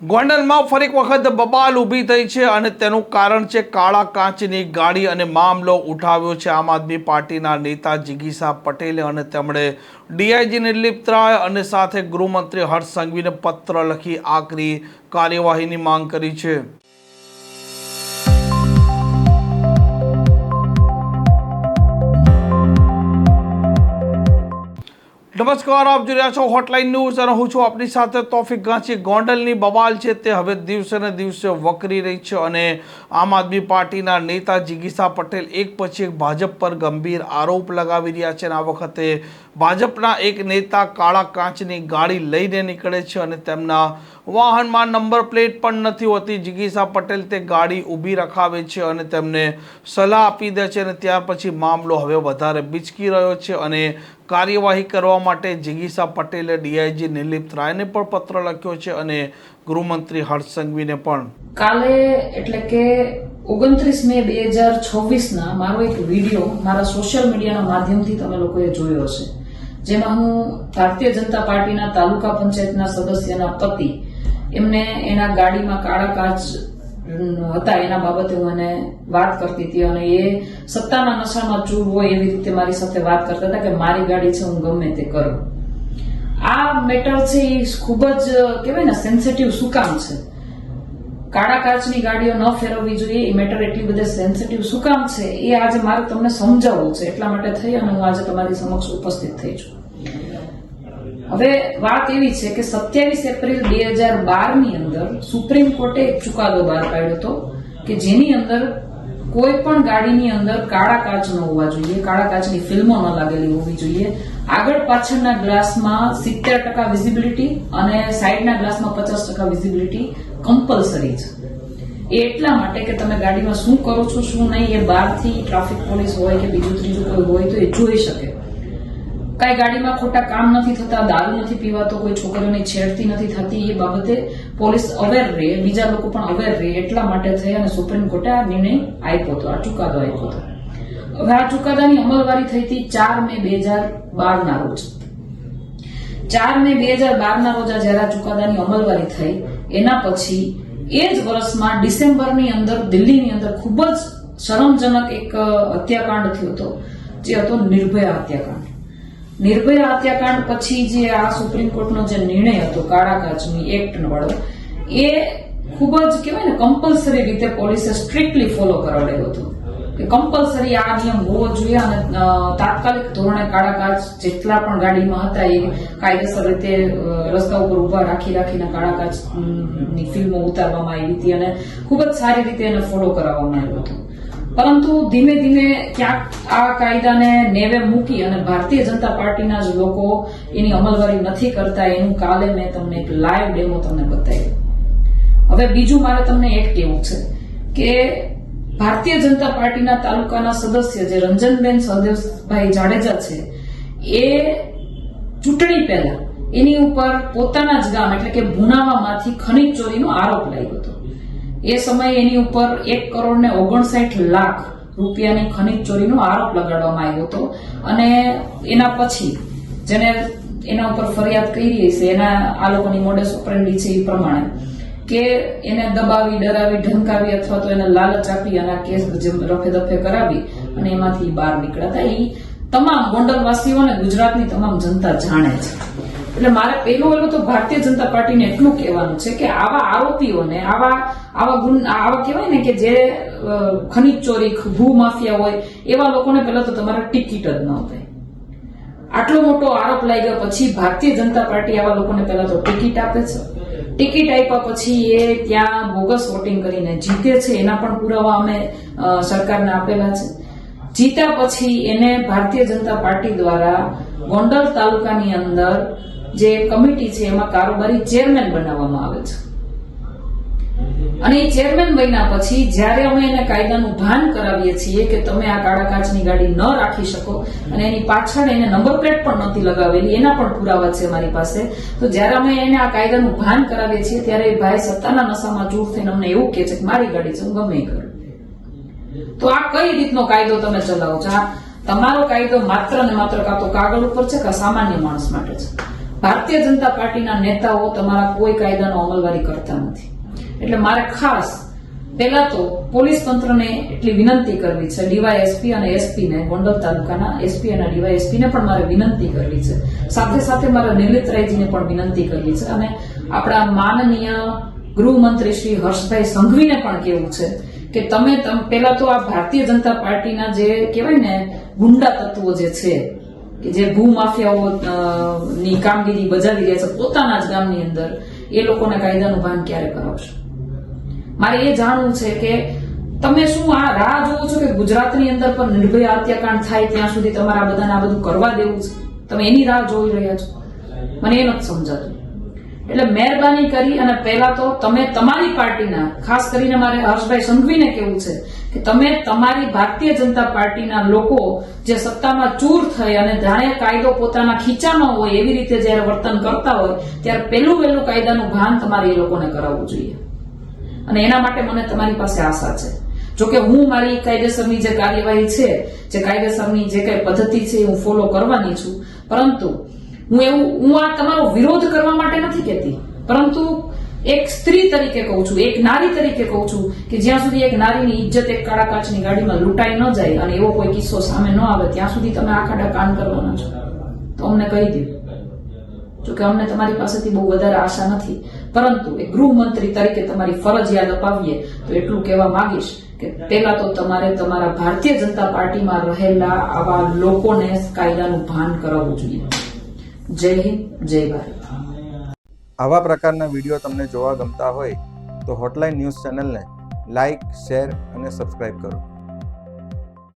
ગોંડલમાં ફરી એક વખત બબાલ ઊભી થઈ છે અને તેનું કારણ છે કાળા કાચની ગાડી અને મામલો ઉઠાવ્યો છે આમ આદમી પાર્ટીના નેતા જિગીશા પટેલે અને તેમણે ડીઆઈજી નિર્લિપ્ત રાય અને સાથે ગૃહમંત્રી હર્ષ સંઘવીને પત્ર લખી આકરી કાર્યવાહીની માંગ કરી છે। નમસ્કાર, આપ જોઈ રહ્યા છો હોટલાઇન ન્યૂઝ અને હું છું આપની સાથે તોફિક ગાંચી। ગોંડલની બવાલ છે તે હવે દિવસે ને દિવસે વકરી રહી છે અને આમ આદમી પાર્ટીના નેતા જિગીશા પટેલ એક પછી એક ભાજપ પર ગંભીર આરોપ લગાવી રહ્યા છે અને આ વખતે ભાજપના એક નેતા કાળા કાચની ગાડી લઈને નીકળે છે અને તેમના વાહનમાં નંબર પ્લેટ પણ નથી હોતી। જિગીશા પટેલ તે ગાડી ઊભી રખાવે છે અને તેમને સલાહ આપી દે છે અને ત્યાર પછી મામલો હવે વધારે બિચકી રહ્યો છે અને કાર્યવાહી કરવા માટે જિગીશા પટેલે ડીઆઈજી નિર્લિપ્ત રાયને પણ પત્ર લખ્યો છે અને ગૃહમંત્રી હર્ષ સંઘવીને પણ। કાલે એટલે કે 29 મે 2026 ના મારો એક વિડીયો મારા સોશિયલ મીડિયાના માધ્યમથી તમે લોકોએ જોયો હશે, જેમાં હું ભારતીય જનતા પાર્ટીના તાલુકા પંચાયતના સદસ્યના પતિ એમને એના ગાડીમાં કાળા કાચ હતા એના બાબતે હું એને વાત કરતી હતી અને એ સત્તાના નશામાં ચૂર હોય એવી રીતે મારી સાથે વાત કરતા હતા કે મારી ગાડી છે, હું ગમે તે કરું। આ મેટર છે એ ખૂબ જ કહેવાય ને સેન્સિટિવ શું કામ છે, કાળા કાચની ગાડીઓ ન ફેરવવી જોઈએ એ મેટર એટલી બધી સેન્સિટિવ શું કામ છે એ આજે મારે તમને સમજાવવું છે, એટલા માટે થઈ અને હું આજે તમારી સમક્ષ ઉપસ્થિત થઈ છું। હવે વાત એવી છે કે 27 એપ્રિલ 2012 ની અંદર સુપ્રીમ કોર્ટે એક ચુકાદો બહાર પાડ્યો હતો કે જેની અંદર કોઈ પણ ગાડીની અંદર કાળા કાચ ન હોવા જોઈએ, કાળા કાચની ફિલ્મો ન લાગેલી હોવી જોઈએ, આગળ પાછળના ગ્લાસમાં 70% વિઝિબિલિટી અને સાઈડના ગ્લાસમાં 50% વિઝિબિલિટી કમ્પલસરી છે। એ એટલા માટે કે તમે ગાડીમાં શું કરો છો શું નહીં એ બહારથી ટ્રાફિક પોલીસ હોય કે બીજું ત્રીજું કોઈ હોય તો એ જોઈ શકે। કઈ ગાડીમાં ખોટા કામ નથી થતા, દારૂ નથી પીવાતો, કોઈ છોકરીઓની છેડતી નથી થતી, એ બાબતે પોલીસ અવેર રહે, બીજા લોકો પણ અવેર રહે, એટલા માટે થઈ અને સુપ્રીમ કોર્ટે આ નિર્ણય આપ્યો હતો, આ ચુકાદો આપ્યો હતો। હવે આ ચુકાદાની અમલવારી થઈ હતી 4 મે 2012 ના રોજ। 4 મે 2012 ના રોજ જયારે આ ચુકાદાની અમલવારી થઈ એના પછી એ જ વર્ષમાં ડિસેમ્બરની અંદર દિલ્હીની અંદર ખૂબ જ શરમજનક એક હત્યાકાંડ થયો હતો, જે હતો નિર્ભયા હત્યાકાંડ। નિર્ભયા હત્યાકાંડ પછી જે આ સુપ્રીમ કોર્ટનો જે નિર્ણય હતો કાળા કાચની એક્ટ વાળો, એ ખૂબ જ કહેવાય ને કમ્પલસરી રીતે પોલીસે સ્ટ્રિક્ટલી ફોલો કરાવડાયો હતો કે કમ્પલસરી આ નિયમ હોવો જોઈએ અને તાત્કાલિક ધોરણે કાળા કાચ જેટલા પણ ગાડીમાં હતા એ કાયદેસર રીતે રસ્તા ઉપર ઉભા રાખીને કાળા કાચની ફિલ્મો ઉતારવામાં આવી હતી અને ખૂબ જ સારી રીતે એને ફોલો કરાવવામાં આવ્યો હતો। પરંતુ ધીમે ધીમે ક્યાંક આ કાયદાને નેવે મૂકી અને ભારતીય જનતા પાર્ટીના જ લોકો એની અમલવારી નથી કરતા, એનું કાલે મેં તમને એક લાઈવ ડેમો તમને બતાવ્યો। હવે બીજું મારે તમને એક કહેવું છે કે ભારતીય જનતા પાર્ટીના તાલુકાના સદસ્ય જે રંજનબેન સહદેવભાઈ જાડેજા છે, એ ચૂંટણી પહેલા એની ઉપર પોતાના જ ગામ એટલે કે ભુનાવામાંથી ખનીજ ચોરીનો આરોપ લાગ્યો હતો। એ સમયે એની ઉપર 1,59,00,000 રૂપિયાની ખનીજ ચોરીનો આરોપ લગાડવામાં આવ્યો હતો અને એના પછી જેને એના ઉપર ફરિયાદ કરી છે એના આ લોકોની મોડસ ઓપરેન્ડી છે એ પ્રમાણે કે એને દબાવી, ડરાવી, ઢંકાવી અથવા તો એને લાલચ આપી અને આ કેસ રફે દફે કરાવી અને એમાંથી બહાર નીકળ્યા હતા। એ તમામ ગોંડલવાસીઓ અને ગુજરાતની તમામ જનતા જાણે છે। એટલે મારે પહેલું તો ભારતીય જનતા પાર્ટીને એટલું કહેવાનું છે કે આવા આરોપીઓને આવા કહેવાય ને કે જે ખનીજ ચોરી, ભૂ માફિયા હોય એવા લોકોને પહેલા તો તમારે ટિકિટ જ ન અપાય। આટલો મોટો આરોપ લાગ્યા પછી ભારતીય જનતા પાર્ટી આવા લોકોને પહેલા તો ટિકિટ આપે છે। ટિકિટ આપ્યા પછી એ ત્યાં બોગસ વોટિંગ કરીને જીતે છે, એના પણ પુરાવા અમે સરકારને આપેલા છે। જીત્યા પછી એને ભારતીય જનતા પાર્ટી દ્વારા ગોંડલ તાલુકાની અંદર જે કમિટી છે એમાં કારોબારી ચેરમેન બનાવવામાં આવે છે અને એ ચેરમેન બન્યા પછી જ્યારે અમે એને કાયદાનું ભાન કરાવીએ છીએ કે તમે આ કાળા કાચની ગાડી ન રાખી શકો અને એની પાછળ એને નંબર પ્લેટ પણ નહોતી લગાવેલી, એના પણ પુરાવા છે મારી પાસે, તો જ્યારે અમે એને આ કાયદાનું ભાન કરાવીએ છીએ ત્યારે એ ભાઈ સત્તાના નશામાં ચૂર થઈને અમને એવું કહે છે કે મારી ગાડી છે, હું ગમે એ કરું। તો આ કઈ રીતનો કાયદો તમે ચલાવો છો? આ તમારો કાયદો માત્ર ને માત્ર કાં તો કાગળ ઉપર છે કાં સામાન્ય માણસ માટે છે। ભારતીય જનતા પાર્ટીના નેતાઓ તમારા કોઈ કાયદાનો અમલવારી કરતા નથી. એટલે મારે ખાસ પહેલા તો પોલીસ તંત્રને એટલી વિનંતી કરવી છે, ડીવાયએસપી અને એસપી ને, ગોંડલ તાલુકાના એસપી અને ડીવાયએસપી ને પણ મારે વિનંતી કરવી છે. સાથે સાથે મારે નિર્લિત રાયજીને પણ વિનંતી કરવી છે અને આપણા માનનીય ગૃહમંત્રી શ્રી હર્ષભાઈ સંઘવીને પણ કહેવું છે કે તમે પહેલા તો આ ભારતીય જનતા પાર્ટીના જે કહેવાય ને ગુંડા તત્વો જે છે કે જે ભૂમાફિયાઓ ની કામગીરી બજાવી રહ્યા છે પોતાના જ ગામની અંદર, એ લોકોને કાયદાનું ભાન ક્યારે કરાવશો? મારે એ જાણવું છે કે તમે શું આ રાહ જોવો છો કે ગુજરાતની અંદર પણ નિર્ભયા હત્યાકાંડ થાય ત્યાં સુધી તમારે આ બધાને આ બધું કરવા દેવું છે? તમે એની રાહ જોઈ રહ્યા છો? મને એ નથી સમજાતું. એટલે મહેરબાની કરી અને પહેલા તો તમે તમારી પાર્ટીના, ખાસ કરીને મારે હર્ષભાઈ સંઘવીને કહેવું છે કે તમે તમારી ભારતીય જનતા પાર્ટીના લોકો જે સત્તામાં ચૂર થઈ અને જાણે કાયદો પોતાના ખીચામાં હોય એવી રીતે જયારે વર્તન કરતા હોય ત્યારે પહેલું કાયદાનું ભાન તમારે એ લોકોને કરાવવું જોઈએ. અને એના માટે મને તમારી પાસે આશા છે. જોકે હું મારી કાયદેસરની જે કાર્યવાહી છે, જે કાયદેસરની જે કઈ પદ્ધતિ છે હું ફોલો કરવાની છું, પરંતુ હું આ તમારો વિરોધ કરવા માટે નથી કહેતી, પરંતુ એક સ્ત્રી તરીકે કહું છું, એક નારી તરીકે કહું છું કે જ્યાં સુધી એક નારીની ઇજ્જત એક કાળા કાચની ગાડીમાં લૂંટાઈ ન જાય અને એવો કોઈ કિસ્સો સામે ન આવે ત્યાં સુધી તમે આ ખાડા કાન કરવાના છો. તો અમને કહી દો. જોકે અમને તમારી પાસેથી બહુ વધારે આશા નથી, પરંતુ એક ગૃહમંત્રી તરીકે તમારી ફરજ યાદ અપાવીએ તો એટલું કહેવા માંગીશ કે પહેલા તો તમારે તમારા ભારતીય જનતા પાર્ટીમાં રહેલા આવા લોકોને કાયદાનું ભાન કરાવવું જોઈએ. જય હિન્દ, જય ભારત. આવા પ્રકારના વિડીયો તમને જોવા ગમતા હોય તો હોટલાઇન ન્યૂઝ ચેનલને લાઇક, શેર અને સબસ્ક્રાઇબ કરો.